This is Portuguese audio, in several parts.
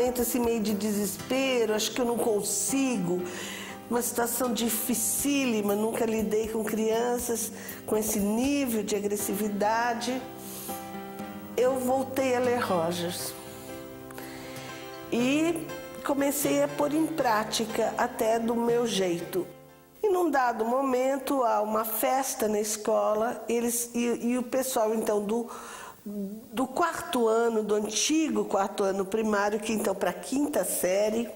momento assim meio de desespero, acho que eu não consigo. Uma situação dificílima, nunca lidei com crianças com esse nível de agressividade. Eu voltei a ler Rogers e comecei a pôr em prática até do meu jeito. E num dado momento, há uma festa na escola, e o pessoal então do quarto ano, do antigo quarto ano primário, que então para a quinta série,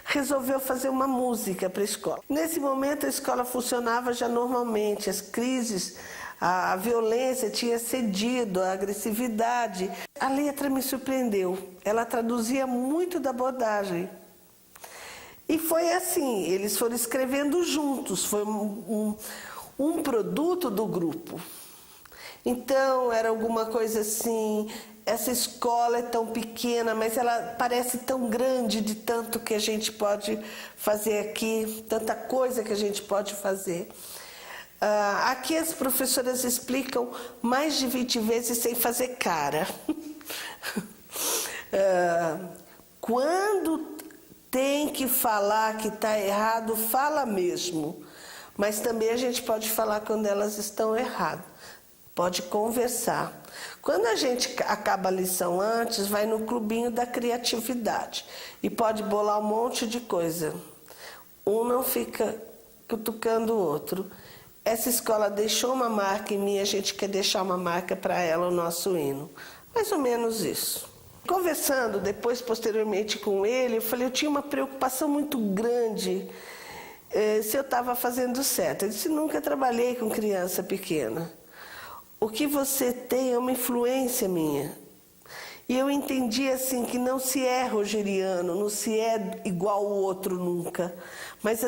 resolveu fazer uma música para a escola. Nesse momento a escola funcionava já normalmente, as crises, a violência tinha cedido, a agressividade. A letra me surpreendeu, ela traduzia muito da abordagem. E foi assim, eles foram escrevendo juntos, foi um produto do grupo. Então era alguma coisa assim, essa escola é tão pequena, mas ela parece tão grande de tanto que a gente pode fazer aqui, tanta coisa que a gente pode fazer. Aqui as professoras explicam mais de 20 vezes sem fazer cara. Quando tem que falar que está errado, fala mesmo. Mas também a gente pode falar quando elas estão erradas. Pode conversar. Quando a gente acaba a lição antes, vai no clubinho da criatividade. E pode bolar um monte de coisa. Um não fica cutucando o outro. Essa escola deixou uma marca em mim, a gente quer deixar uma marca para ela, o nosso hino. Mais ou menos isso. Conversando depois, posteriormente com ele, eu tinha uma preocupação muito grande se eu estava fazendo certo. Ele disse, nunca trabalhei com criança pequena. O que você tem é uma influência minha. E eu entendi assim que não se é rogeriano, não se é igual o outro nunca. Mas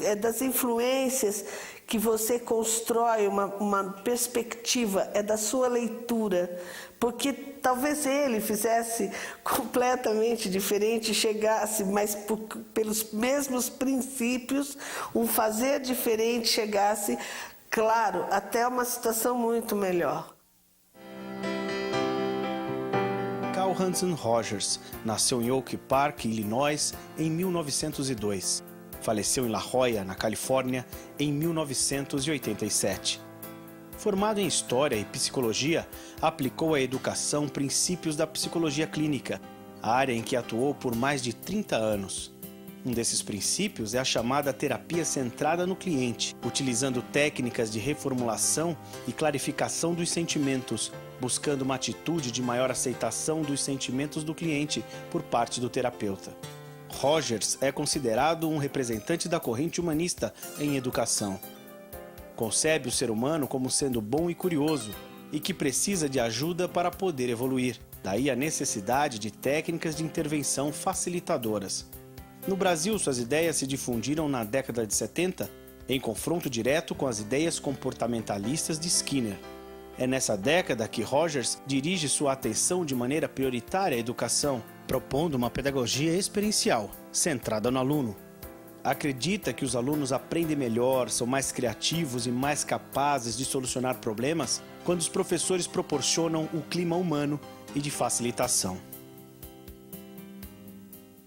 é das influências que você constrói uma perspectiva, é da sua leitura. Porque talvez ele fizesse completamente diferente, chegasse, mas pelos mesmos princípios, um fazer diferente chegasse, claro, até uma situação muito melhor. Carl Hansen Rogers nasceu em Oak Park, Illinois, em 1902. Faleceu em La Jolla, na Califórnia, em 1987. Formado em História e Psicologia, aplicou à educação princípios da psicologia clínica, área em que atuou por mais de 30 anos. Um desses princípios é a chamada terapia centrada no cliente, utilizando técnicas de reformulação e clarificação dos sentimentos, buscando uma atitude de maior aceitação dos sentimentos do cliente por parte do terapeuta. Rogers é considerado um representante da corrente humanista em educação. Concebe o ser humano como sendo bom e curioso e que precisa de ajuda para poder evoluir. Daí a necessidade de técnicas de intervenção facilitadoras. No Brasil, suas ideias se difundiram na década de 70, em confronto direto com as ideias comportamentalistas de Skinner. É nessa década que Rogers dirige sua atenção de maneira prioritária à educação, propondo uma pedagogia experiencial, centrada no aluno. Acredita que os alunos aprendem melhor, são mais criativos e mais capazes de solucionar problemas quando os professores proporcionam o clima humano e de facilitação.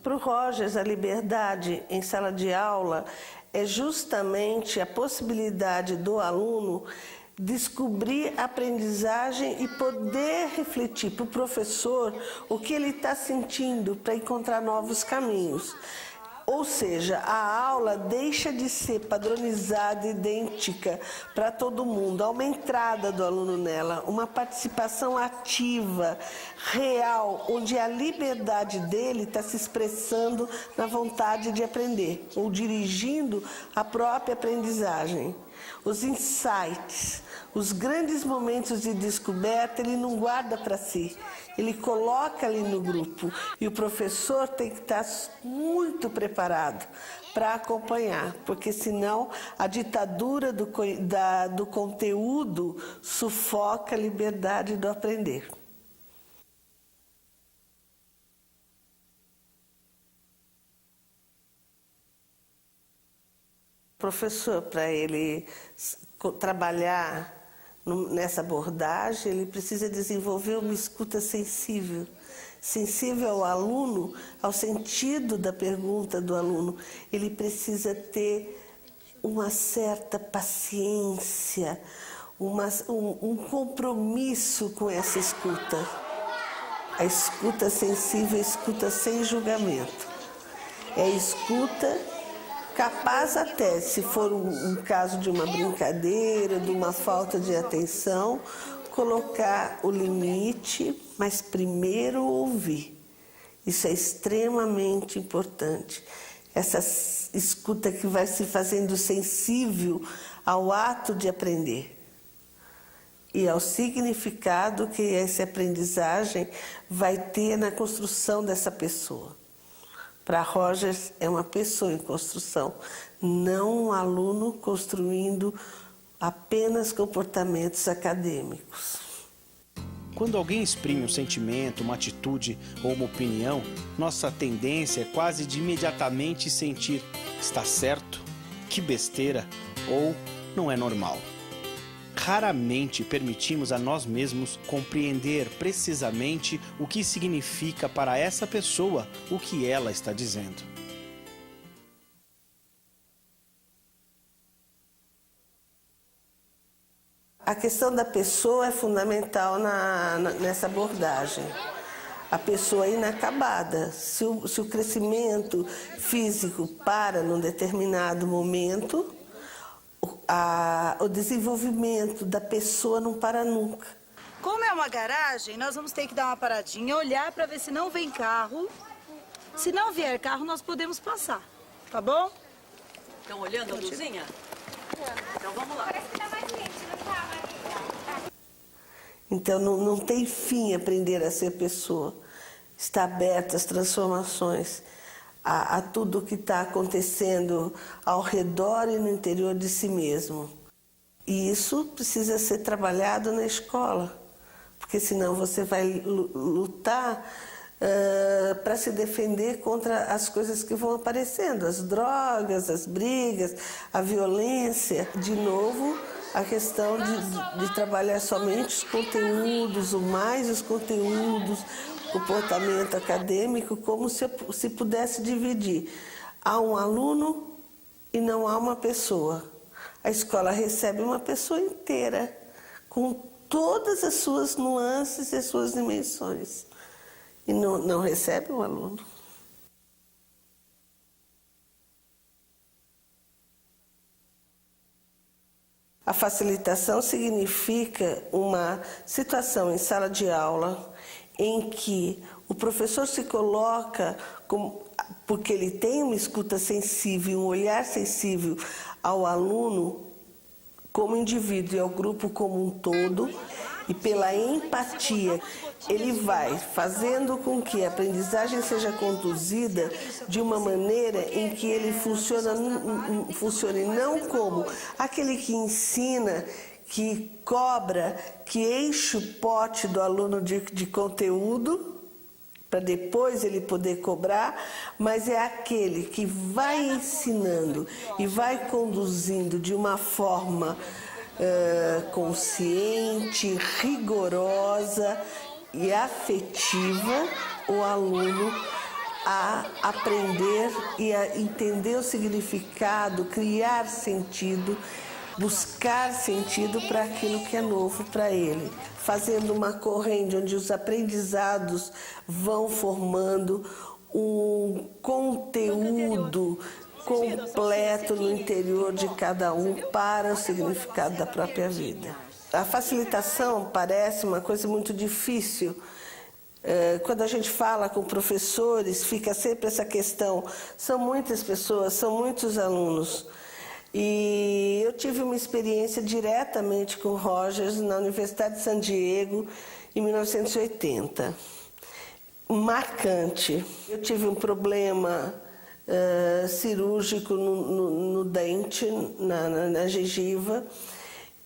Para o Rogers, a liberdade em sala de aula é justamente a possibilidade do aluno descobrir a aprendizagem e poder refletir para o professor o que ele está sentindo para encontrar novos caminhos. Ou seja, a aula deixa de ser padronizada, idêntica para todo mundo. Há uma entrada do aluno nela, uma participação ativa, real, onde a liberdade dele está se expressando na vontade de aprender, ou dirigindo a própria aprendizagem. Os insights, os grandes momentos de descoberta, ele não guarda para si. Ele coloca ali no grupo e o professor tem que estar muito preparado para acompanhar, porque senão a ditadura do conteúdo sufoca a liberdade do aprender. Professor, para ele trabalhar nessa abordagem, ele precisa desenvolver uma escuta sensível. sensível ao aluno, ao sentido da pergunta do aluno. Ele precisa ter uma certa paciência, um compromisso com essa escuta. A escuta sensível, a escuta sem julgamento. É a escuta capaz até, se for um caso de uma brincadeira, de uma falta de atenção, colocar o limite, mas primeiro ouvir. Isso é extremamente importante. Essa escuta que vai se fazendo sensível ao ato de aprender e ao significado que essa aprendizagem vai ter na construção dessa pessoa. Para Rogers, é uma pessoa em construção, não um aluno construindo apenas comportamentos acadêmicos. Quando alguém exprime um sentimento, uma atitude ou uma opinião, nossa tendência é quase de imediatamente sentir está certo, que besteira ou não é normal. Raramente permitimos a nós mesmos compreender precisamente o que significa para essa pessoa o que ela está dizendo. A questão da pessoa é fundamental nessa abordagem. A pessoa é inacabada. Se o crescimento físico para num determinado momento, o desenvolvimento da pessoa não para nunca. Como é uma garagem, nós vamos ter que dar uma paradinha, olhar para ver se não vem carro. Se não vier carro, nós podemos passar, tá bom? Estão olhando a luzinha? Então vamos lá. Parece que tá mais quente, não tá, Maria? Então não tem fim aprender a ser pessoa. Está aberta às transformações, a tudo o que está acontecendo ao redor e no interior de si mesmo. E isso precisa ser trabalhado na escola, porque senão você vai lutar para se defender contra as coisas que vão aparecendo, as drogas, as brigas, a violência. De novo, a questão de trabalhar somente os conteúdos, mais os conteúdos, comportamento acadêmico, como se pudesse dividir. Há um aluno e não há uma pessoa. A escola recebe uma pessoa inteira, com todas as suas nuances e as suas dimensões. E não recebe um aluno. A facilitação significa uma situação em sala de aula em que o professor se coloca, porque ele tem uma escuta sensível, um olhar sensível ao aluno como indivíduo e ao grupo como um todo, e pela empatia, ele vai fazendo com que a aprendizagem seja conduzida de uma maneira em que ele funcione não como aquele que ensina, que cobra, que enche o pote do aluno de conteúdo, para depois ele poder cobrar, mas é aquele que vai ensinando e vai conduzindo de uma forma consciente, rigorosa e afetiva o aluno a aprender e a entender o significado, criar sentido, buscar sentido para aquilo que é novo para ele, fazendo uma corrente onde os aprendizados vão formando um conteúdo completo no interior de cada um para o significado da própria vida. A facilitação parece uma coisa muito difícil. Quando a gente fala com professores, fica sempre essa questão. São muitas pessoas, são muitos alunos. E eu tive uma experiência diretamente com Rogers na Universidade de San Diego, em 1980. Marcante. Eu tive um problema cirúrgico no dente, na gengiva.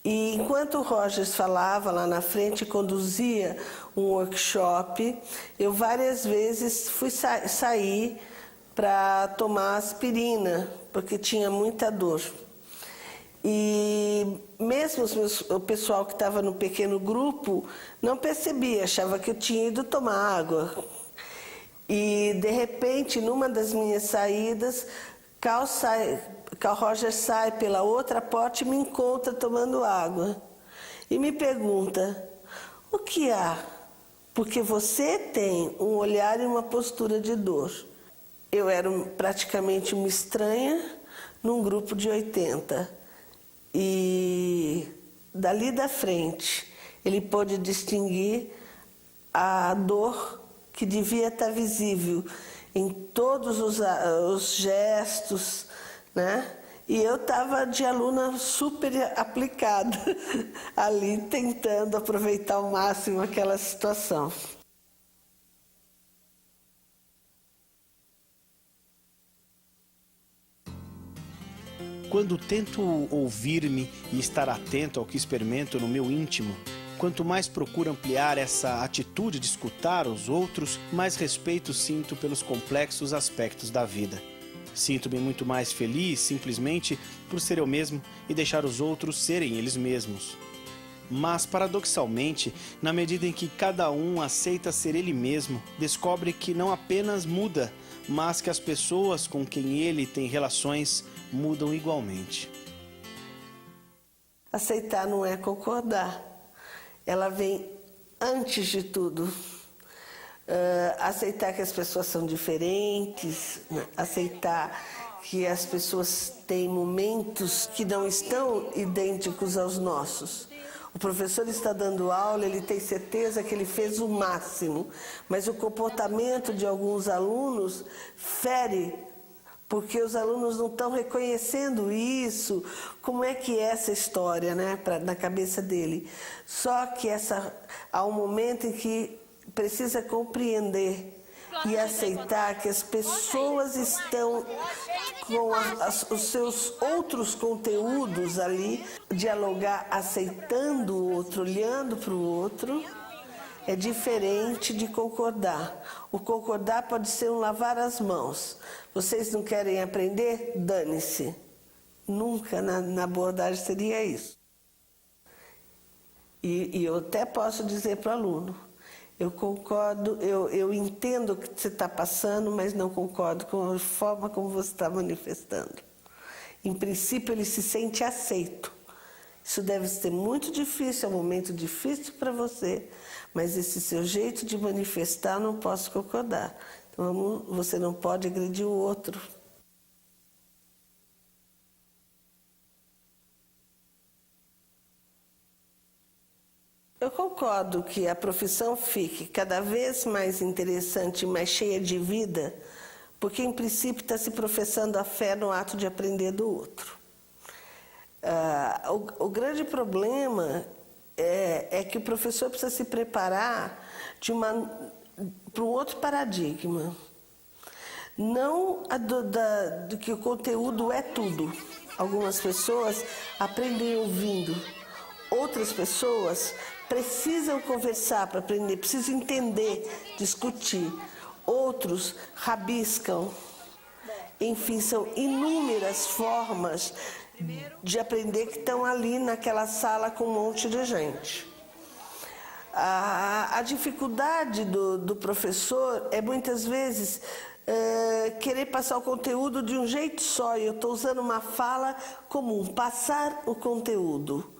E enquanto o Rogers falava lá na frente, conduzia um workshop, eu várias vezes fui sair para tomar aspirina, porque tinha muita dor. E mesmo o pessoal que estava no pequeno grupo não percebia, achava que eu tinha ido tomar água, E, de repente, numa das minhas saídas, Carl Roger sai pela outra porta e me encontra tomando água. E me pergunta, o que há? Porque você tem um olhar e uma postura de dor. Eu era praticamente uma estranha num grupo de 80. E dali da frente, ele pôde distinguir a dor que devia estar visível em todos os gestos, né? E eu estava de aluna super aplicada ali, tentando aproveitar ao máximo aquela situação. Quando tento ouvir-me e estar atento ao que experimento no meu íntimo, quanto mais procuro ampliar essa atitude de escutar os outros, mais respeito sinto pelos complexos aspectos da vida. Sinto-me muito mais feliz simplesmente por ser eu mesmo e deixar os outros serem eles mesmos. Mas, paradoxalmente, na medida em que cada um aceita ser ele mesmo, descobre que não apenas muda, mas que as pessoas com quem ele tem relações mudam igualmente. Aceitar não é concordar. Ela vem antes de tudo. Aceitar que as pessoas são diferentes, né? Aceitar que as pessoas têm momentos que não estão idênticos aos nossos. O professor está dando aula, ele tem certeza que ele fez o máximo, mas o comportamento de alguns alunos fere, porque os alunos não estão reconhecendo isso. Como é que é essa história, né, na cabeça dele? Só que há um momento em que precisa compreender e aceitar que as pessoas estão com os seus outros conteúdos ali, dialogar aceitando o outro, olhando para o outro, é diferente de concordar. O concordar pode ser um lavar as mãos. Vocês não querem aprender? Dane-se. Nunca na abordagem seria isso. E eu até posso dizer para o aluno, eu concordo, eu entendo o que você está passando, mas não concordo com a forma como você está manifestando. Em princípio, ele se sente aceito. Isso deve ser muito difícil, é um momento difícil para você, mas esse seu jeito de manifestar, não posso concordar. Então, você não pode agredir o outro. Eu concordo que a profissão fique cada vez mais interessante e mais cheia de vida, porque, em princípio, está se professando a fé no ato de aprender do outro. O grande problema é que o professor precisa se preparar para um outro paradigma. Não do que o conteúdo é tudo. Algumas pessoas aprendem ouvindo, outras pessoas precisam conversar para aprender, precisam entender, discutir. Outros rabiscam. Enfim, são inúmeras formas de aprender que estão ali naquela sala com um monte de gente. A dificuldade do professor é muitas vezes querer passar o conteúdo de um jeito só. E eu estou usando uma fala comum, passar o conteúdo.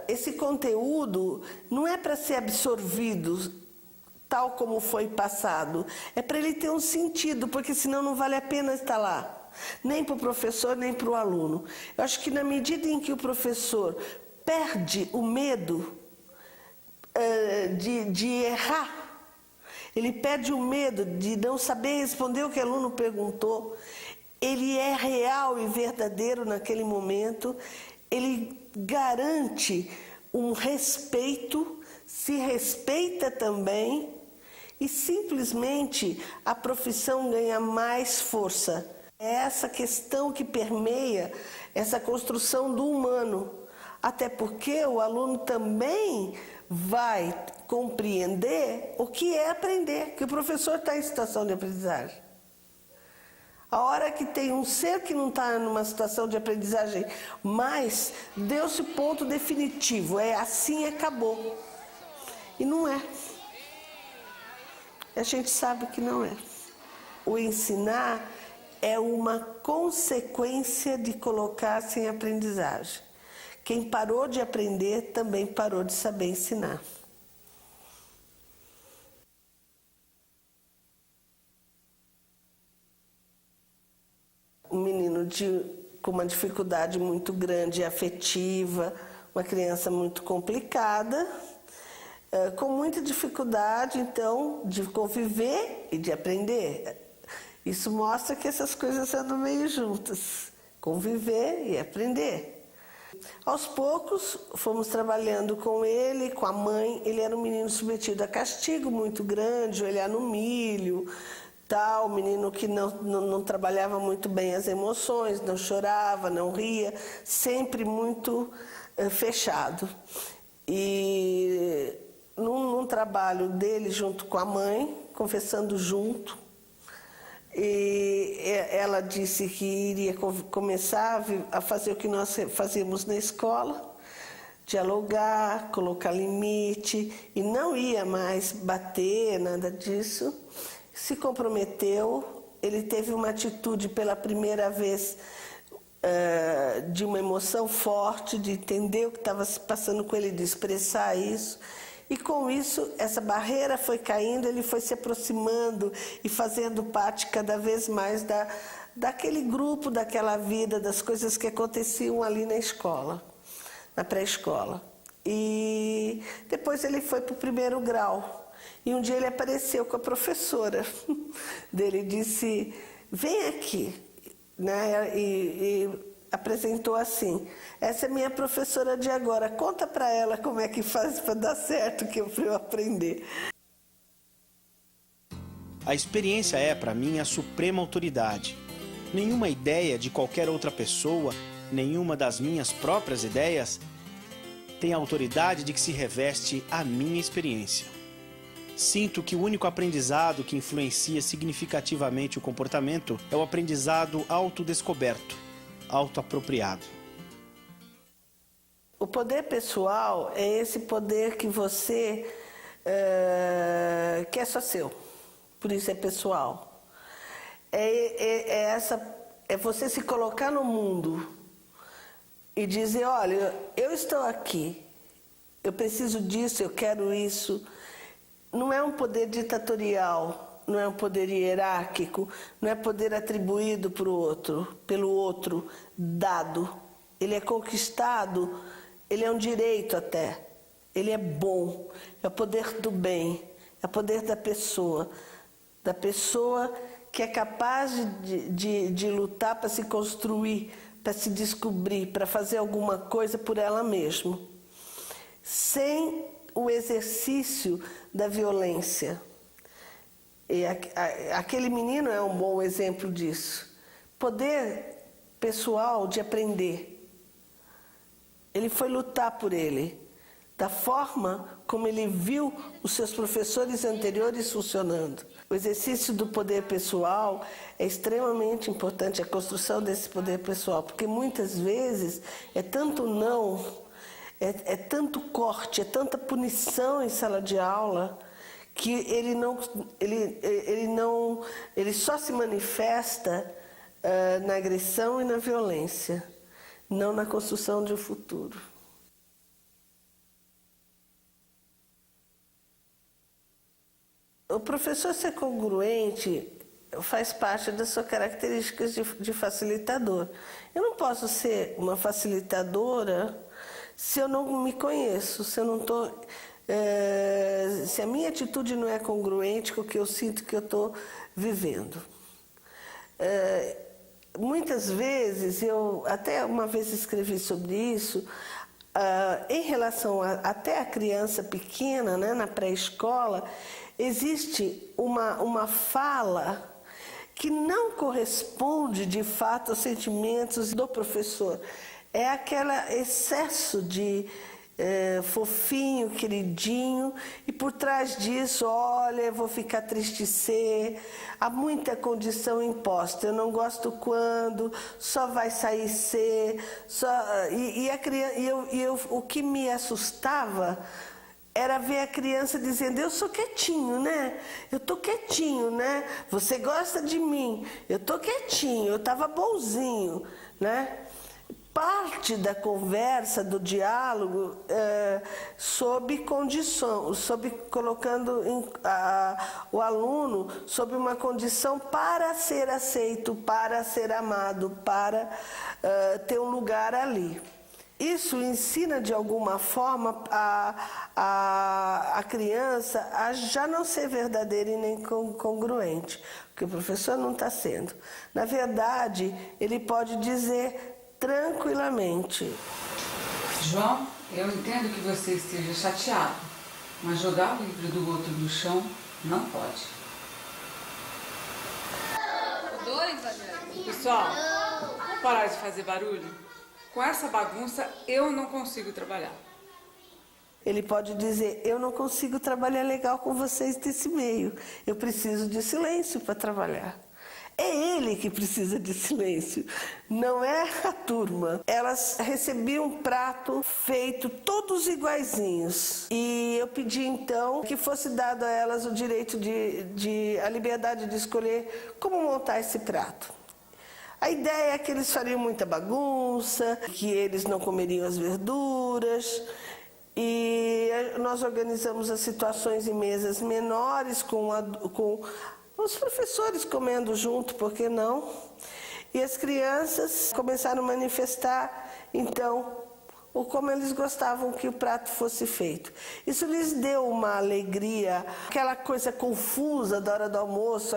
Esse conteúdo não é para ser absorvido tal como foi passado, é para ele ter um sentido, porque senão não vale a pena estar lá, nem para o professor, nem para o aluno. Eu acho que na medida em que o professor perde o medo de errar, ele perde o medo de não saber responder o que o aluno perguntou, ele é real e verdadeiro naquele momento, ele garante um respeito, se respeita também e simplesmente a profissão ganha mais força. É essa questão que permeia essa construção do humano, até porque o aluno também vai compreender o que é aprender, que o professor está em situação de aprendizagem. A hora que tem um ser que não está numa situação de aprendizagem, mas deu-se ponto definitivo, é assim e acabou. E não é. A gente sabe que não é. O ensinar é uma consequência de colocar-se em aprendizagem. Quem parou de aprender também parou de saber ensinar. Um menino com uma dificuldade muito grande afetiva, uma criança muito complicada, com muita dificuldade, então, de conviver e de aprender. Isso mostra que essas coisas andam meio juntas, conviver e aprender. Aos poucos, fomos trabalhando com ele, com a mãe. Ele era um menino submetido a castigo muito grande, olhar no milho, tal, menino que não trabalhava muito bem as emoções, não chorava, não ria, sempre muito fechado. E num trabalho dele junto com a mãe, confessando junto, e ela disse que iria começar a fazer o que nós fazíamos na escola, dialogar, colocar limite, e não ia mais bater, nada disso. Se comprometeu, ele teve uma atitude pela primeira vez de uma emoção forte, de entender o que estava se passando com ele, de expressar isso. E com isso, essa barreira foi caindo, ele foi se aproximando e fazendo parte cada vez mais daquele grupo, daquela vida, das coisas que aconteciam ali na escola, na pré-escola. E depois ele foi para o 1º grau. E um dia ele apareceu com a professora dele, disse, vem aqui, né? E apresentou assim, essa é minha professora de agora, conta para ela como é que faz para dar certo, que para eu aprender. A experiência é, para mim, a suprema autoridade. Nenhuma ideia de qualquer outra pessoa, nenhuma das minhas próprias ideias, tem a autoridade de que se reveste a minha experiência. Sinto que o único aprendizado que influencia significativamente o comportamento é o aprendizado autodescoberto, autoapropriado. O poder pessoal é esse poder que você que é só seu, por isso é pessoal. É você se colocar no mundo e dizer, olha, eu estou aqui, eu preciso disso, eu quero isso. Não é um poder ditatorial, não é um poder hierárquico, não é poder atribuído pelo outro, dado. Ele é conquistado, ele é um direito até, ele é bom, é o poder do bem, é o poder da pessoa que é capaz de lutar para se construir, para se descobrir, para fazer alguma coisa por ela mesma, sem o exercício da violência. E aquele menino é um bom exemplo disso. Poder pessoal de aprender. Ele foi lutar por ele, da forma como ele viu os seus professores anteriores funcionando. O exercício do poder pessoal é extremamente importante, a construção desse poder pessoal, porque muitas vezes é tanto não, é tanto corte, é tanta punição em sala de aula, que ele só se manifesta na agressão e na violência, não na construção de um futuro. O professor ser congruente faz parte das suas características de facilitador. Eu não posso ser uma facilitadora se eu não me conheço, se eu não estou... se a minha atitude não é congruente com o que eu sinto que eu estou vivendo. Muitas vezes, eu até uma vez escrevi sobre isso, em relação até a criança pequena, né, na pré-escola, existe uma fala que não corresponde de fato aos sentimentos do professor. É aquele excesso de fofinho, queridinho, e por trás disso, olha, eu vou ficar triste ser, há muita condição imposta, eu não gosto quando, só vai sair ser, o que me assustava era ver a criança dizendo, eu sou quietinho, né? Eu tô quietinho, né? Você gosta de mim, eu tô quietinho, eu tava bonzinho, né? Parte da conversa, do diálogo, sob condição, colocando o aluno sob uma condição para ser aceito, para ser amado, para ter um lugar ali. Isso ensina de alguma forma a criança a já não ser verdadeira e nem congruente, porque o professor não está sendo. Na verdade, ele pode dizer tranquilamente: João, eu entendo que você esteja chateado, mas jogar o livro do outro no chão não pode. Pessoal, vamos parar de fazer barulho? Com essa bagunça, eu não consigo trabalhar. Ele pode dizer, eu não consigo trabalhar legal com vocês desse meio. Eu preciso de silêncio para trabalhar. É ele que precisa de silêncio, não é a turma. Elas recebiam um prato feito todos iguaizinhos. E eu pedi então que fosse dado a elas o direito a liberdade de escolher como montar esse prato. A ideia é que eles fariam muita bagunça, que eles não comeriam as verduras. E nós organizamos as situações em mesas menores, com os professores comendo junto, por que não? E as crianças começaram a manifestar, então, como eles gostavam que o prato fosse feito. Isso lhes deu uma alegria, aquela coisa confusa da hora do almoço,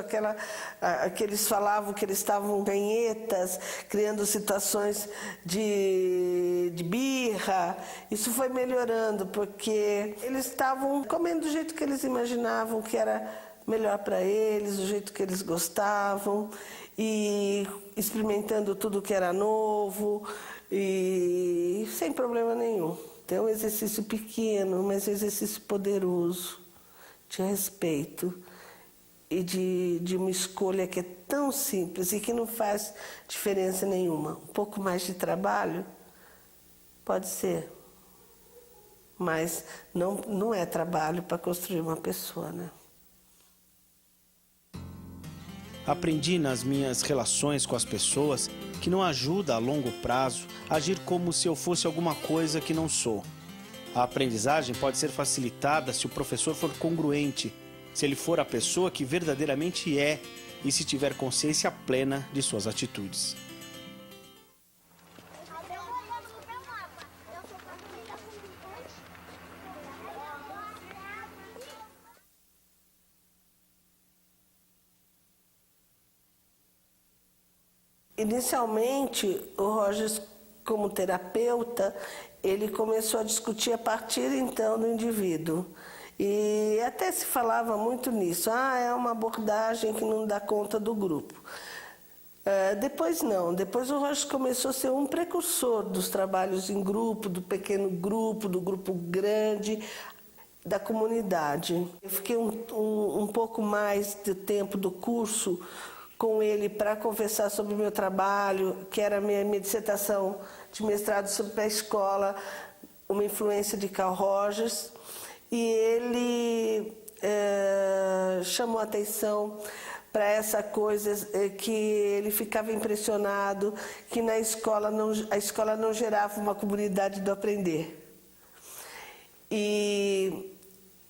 que eles falavam que eles estavam ganhetas, criando situações de birra. Isso foi melhorando, porque eles estavam comendo do jeito que eles imaginavam que era melhor para eles, do jeito que eles gostavam, e experimentando tudo que era novo, e sem problema nenhum. Então, é um exercício pequeno, mas um exercício poderoso, de respeito e de uma escolha que é tão simples e que não faz diferença nenhuma. Um pouco mais de trabalho, pode ser, mas não é trabalho para construir uma pessoa, né? Aprendi nas minhas relações com as pessoas que não ajuda a longo prazo a agir como se eu fosse alguma coisa que não sou. A aprendizagem pode ser facilitada se o professor for congruente, se ele for a pessoa que verdadeiramente é e se tiver consciência plena de suas atitudes. Inicialmente, o Rogers, como terapeuta, ele começou a discutir a partir então do indivíduo. E até se falava muito nisso. É uma abordagem que não dá conta do grupo. Depois não. Depois o Rogers começou a ser um precursor dos trabalhos em grupo, do pequeno grupo, do grupo grande, da comunidade. Eu fiquei um pouco mais de tempo do curso com ele para conversar sobre o meu trabalho, que era a minha dissertação de mestrado sobre pré-escola, uma influência de Carl Rogers, e ele chamou a atenção para essa coisa que ele ficava impressionado que a escola não gerava uma comunidade do aprender. E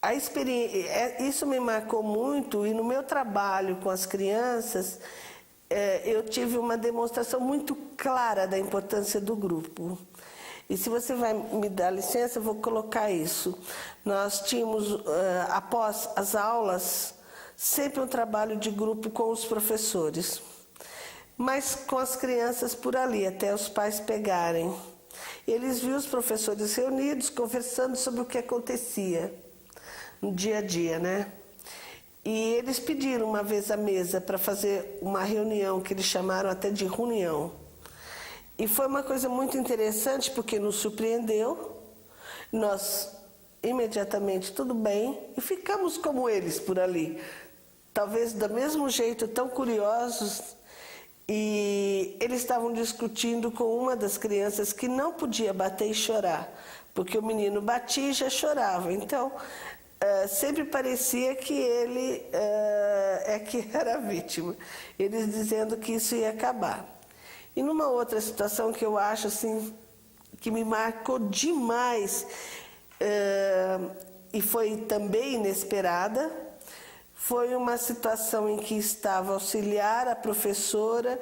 a experiência, isso me marcou muito, e no meu trabalho com as crianças, eu tive uma demonstração muito clara da importância do grupo. E se você vai me dar licença, eu vou colocar isso. Nós tínhamos, após as aulas, sempre um trabalho de grupo com os professores, mas com as crianças por ali, até os pais pegarem. Eles viam os professores reunidos, conversando sobre o que acontecia no dia a dia, né? E eles pediram uma vez à mesa para fazer uma reunião, que eles chamaram até de reunião. E foi uma coisa muito interessante, porque nos surpreendeu. Nós, imediatamente, tudo bem, e ficamos como eles por ali. Talvez do mesmo jeito, tão curiosos. E eles estavam discutindo com uma das crianças que não podia bater e chorar, porque o menino batia e já chorava. Então, sempre parecia que ele que era a vítima. Eles dizendo que isso ia acabar. E numa outra situação que eu acho assim, que me marcou demais, e foi também inesperada, foi uma situação em que estava auxiliar, a professora,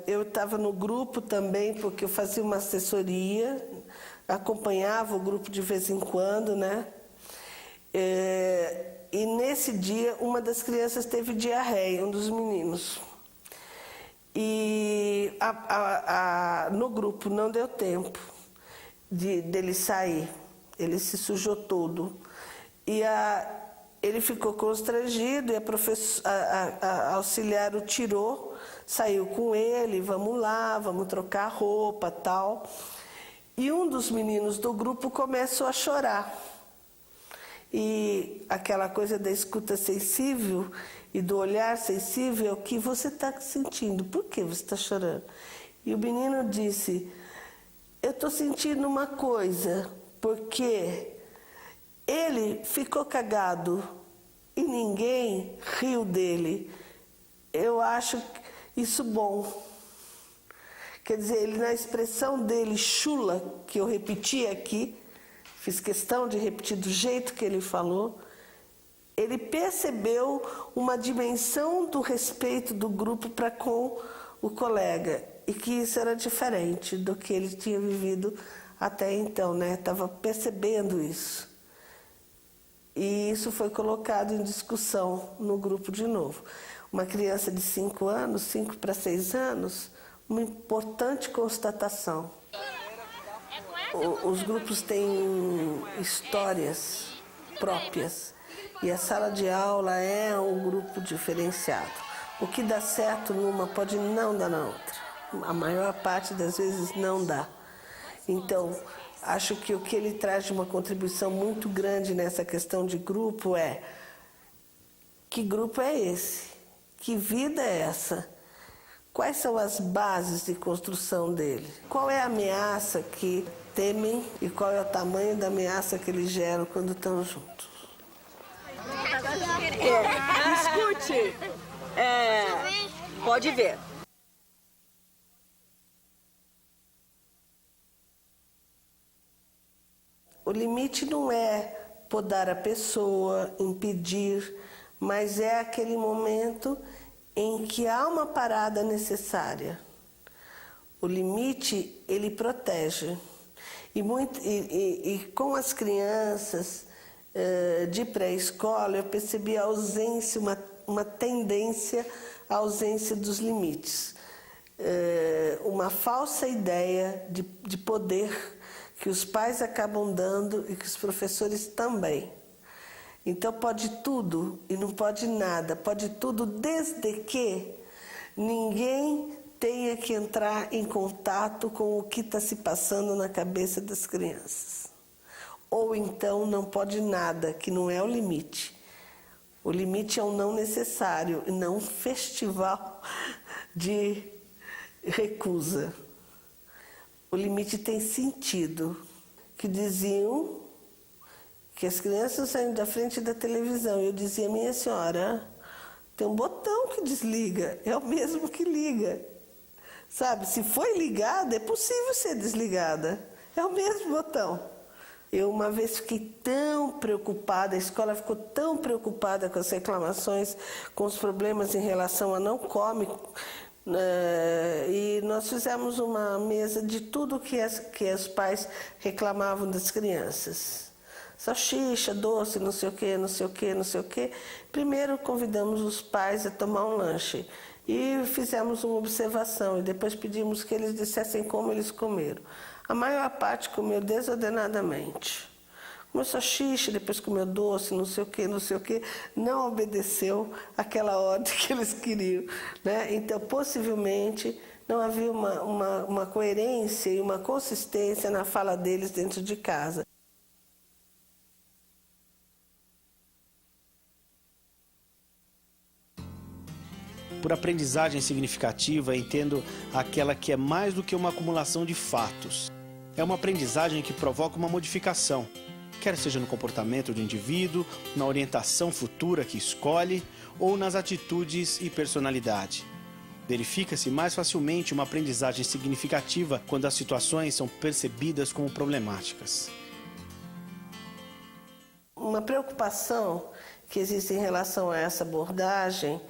eu estava no grupo também, porque eu fazia uma assessoria, acompanhava o grupo de vez em quando, né? E nesse dia, uma das crianças teve diarreia, um dos meninos. E no grupo não deu tempo dele sair, ele se sujou todo. E ele ficou constrangido e a auxiliar o tirou, saiu com ele, vamos lá, vamos trocar roupa, tal. E um dos meninos do grupo começou a chorar. E aquela coisa da escuta sensível e do olhar sensível, o que você está sentindo? Por que você está chorando? E o menino disse, eu estou sentindo uma coisa, porque ele ficou cagado e ninguém riu dele. Eu acho isso bom. Quer dizer, ele na expressão dele, chula, que eu repeti aqui, fiz questão de repetir do jeito que ele falou, ele percebeu uma dimensão do respeito do grupo para com o colega e que isso era diferente do que ele tinha vivido até então, né? Estava percebendo isso. E isso foi colocado em discussão no grupo de novo. Uma criança de 5 anos, 5 para 6 anos, uma importante constatação. Os grupos têm histórias próprias e a sala de aula é um grupo diferenciado. O que dá certo numa pode não dar na outra. A maior parte das vezes não dá. Então, acho que o que ele traz de uma contribuição muito grande nessa questão de grupo é: que grupo é esse? Que vida é essa? Quais são as bases de construção dele? Qual é a ameaça que temem e qual é o tamanho da ameaça que eles geram quando estão juntos? Escute, pode ver. O limite não é podar a pessoa, impedir, mas é aquele momento em que há uma parada necessária. O limite, ele protege. E com as crianças de pré-escola, eu percebi a ausência, uma tendência à ausência dos limites. Uma falsa ideia de poder que os pais acabam dando e que os professores também. Então pode tudo e não pode nada, pode tudo desde que ninguém tenha que entrar em contato com o que está se passando na cabeça das crianças. Ou então não pode nada, que não é o limite. O limite é um não necessário e não um festival de recusa. O limite tem sentido, que diziam que as crianças saíam da frente da televisão. Eu dizia, minha senhora, tem um botão que desliga, é o mesmo que liga. Sabe, se foi ligada, é possível ser desligada. É o mesmo botão. Eu uma vez fiquei tão preocupada, a escola ficou tão preocupada com as reclamações, com os problemas em relação a não come, e nós fizemos uma mesa de tudo que os pais reclamavam das crianças. Salsicha, doce, não sei o quê, não sei o quê, não sei o quê. Primeiro convidamos os pais a tomar um lanche e fizemos uma observação e depois pedimos que eles dissessem como eles comeram. A maior parte comeu desordenadamente. Comeu salsicha, depois comeu doce, não sei o quê, não sei o quê. Não obedeceu aquela ordem que eles queriam, né? Então, possivelmente, não havia uma coerência e uma consistência na fala deles dentro de casa. Por aprendizagem significativa, entendo aquela que é mais do que uma acumulação de fatos. é uma aprendizagem que provoca uma modificação, quer seja no comportamento do indivíduo, na orientação futura que escolhe ou nas atitudes e personalidade. Verifica-se mais facilmente uma aprendizagem significativa quando as situações são percebidas como problemáticas. Uma preocupação que existe em relação a essa abordagem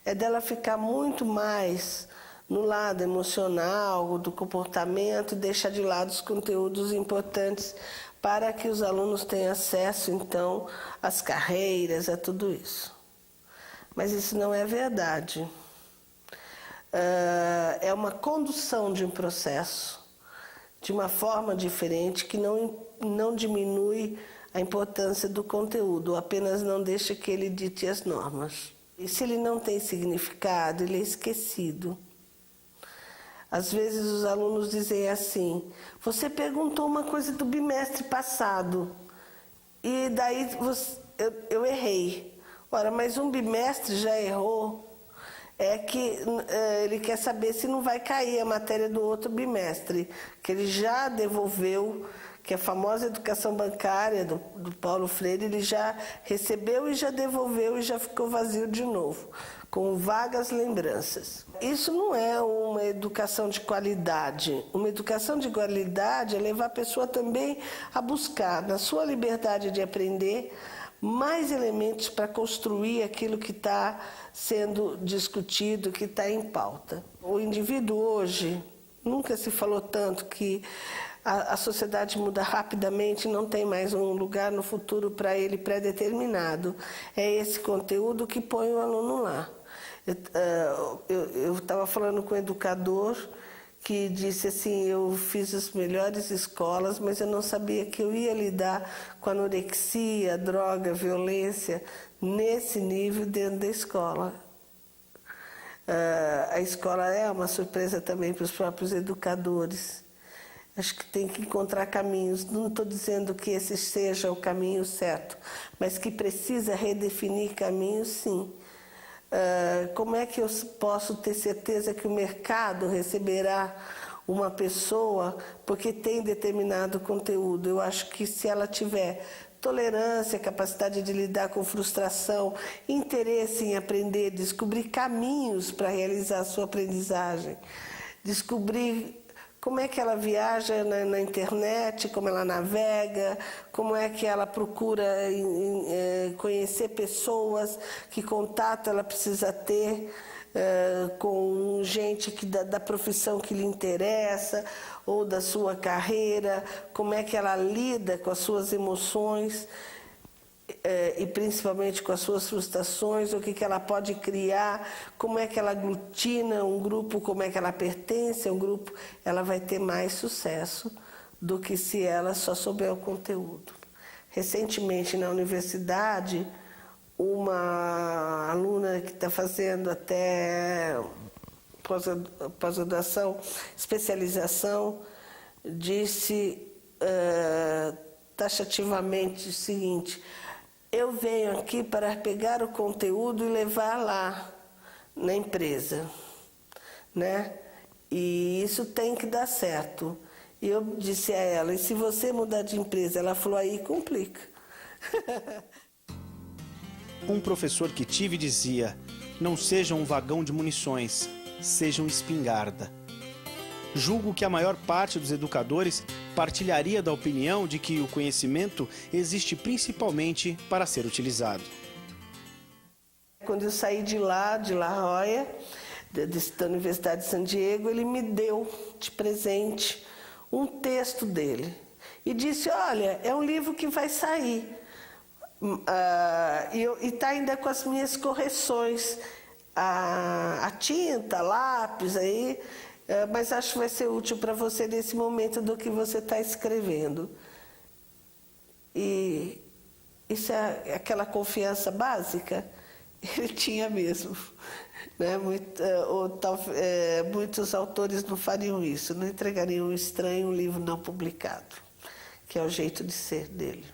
é dela ficar muito mais no lado emocional, do comportamento, e deixar de lado os conteúdos importantes para que os alunos tenham acesso, então, às carreiras, a tudo isso. Mas isso não é verdade. É uma condução de um processo de uma forma diferente que não diminui a importância do conteúdo, apenas não deixa que ele dite as normas. E se ele não tem significado, ele é esquecido. Às vezes os alunos dizem assim: você perguntou uma coisa do bimestre passado e daí eu errei. Ora, mas um bimestre já errou. É que ele quer saber se não vai cair a matéria do outro bimestre, que ele já devolveu, que a famosa educação bancária do Paulo Freire, ele já recebeu e já devolveu e já ficou vazio de novo, com vagas lembranças. Isso não é uma educação de qualidade. Uma educação de qualidade é levar a pessoa também a buscar, na sua liberdade de aprender, mais elementos para construir aquilo que está sendo discutido, que está em pauta. O indivíduo hoje, nunca se falou tanto que a sociedade muda rapidamente, não tem mais um lugar no futuro para ele pré-determinado. É esse conteúdo que põe o aluno lá. Eu estava falando com um educador que disse assim: eu fiz as melhores escolas, mas eu não sabia que eu ia lidar com anorexia, droga, violência, nesse nível dentro da escola. A escola é uma surpresa também para os próprios educadores. Acho que tem que encontrar caminhos. Não estou dizendo que esse seja o caminho certo, mas que precisa redefinir caminhos, sim. Como é que eu posso ter certeza que o mercado receberá uma pessoa porque tem determinado conteúdo? Eu acho que se ela tiver tolerância, capacidade de lidar com frustração, interesse em aprender, descobrir caminhos para realizar a sua aprendizagem, descobrir como é que ela viaja na internet, como ela navega, como é que ela procura conhecer pessoas, que contato ela precisa ter com gente da profissão que lhe interessa ou da sua carreira, como é que ela lida com as suas emoções e principalmente com as suas frustrações, o que ela pode criar, como é que ela aglutina um grupo, como é que ela pertence a um grupo. Ela vai ter mais sucesso do que se ela só souber o conteúdo. Recentemente, na universidade, uma aluna que está fazendo até pós-graduação, especialização, disse taxativamente o seguinte: eu venho aqui para pegar o conteúdo e levar lá na empresa, né? E isso tem que dar certo. E eu disse a ela: e se você mudar de empresa? Ela falou: aí complica. Um professor que tive dizia: não seja um vagão de munições, seja um espingarda. Julgo que a maior parte dos educadores partilharia da opinião de que o conhecimento existe principalmente para ser utilizado. Quando eu saí de lá, de La Jolla, da Universidade de San Diego, ele me deu de presente um texto dele e disse: olha, é um livro que vai sair e está ainda com as minhas correções, a tinta, lápis aí, mas acho que vai ser útil para você nesse momento do que você está escrevendo. E isso é aquela confiança básica. Ele tinha mesmo, né? Muitos autores não fariam isso, não entregariam um estranho um livro não publicado, que é o jeito de ser dele.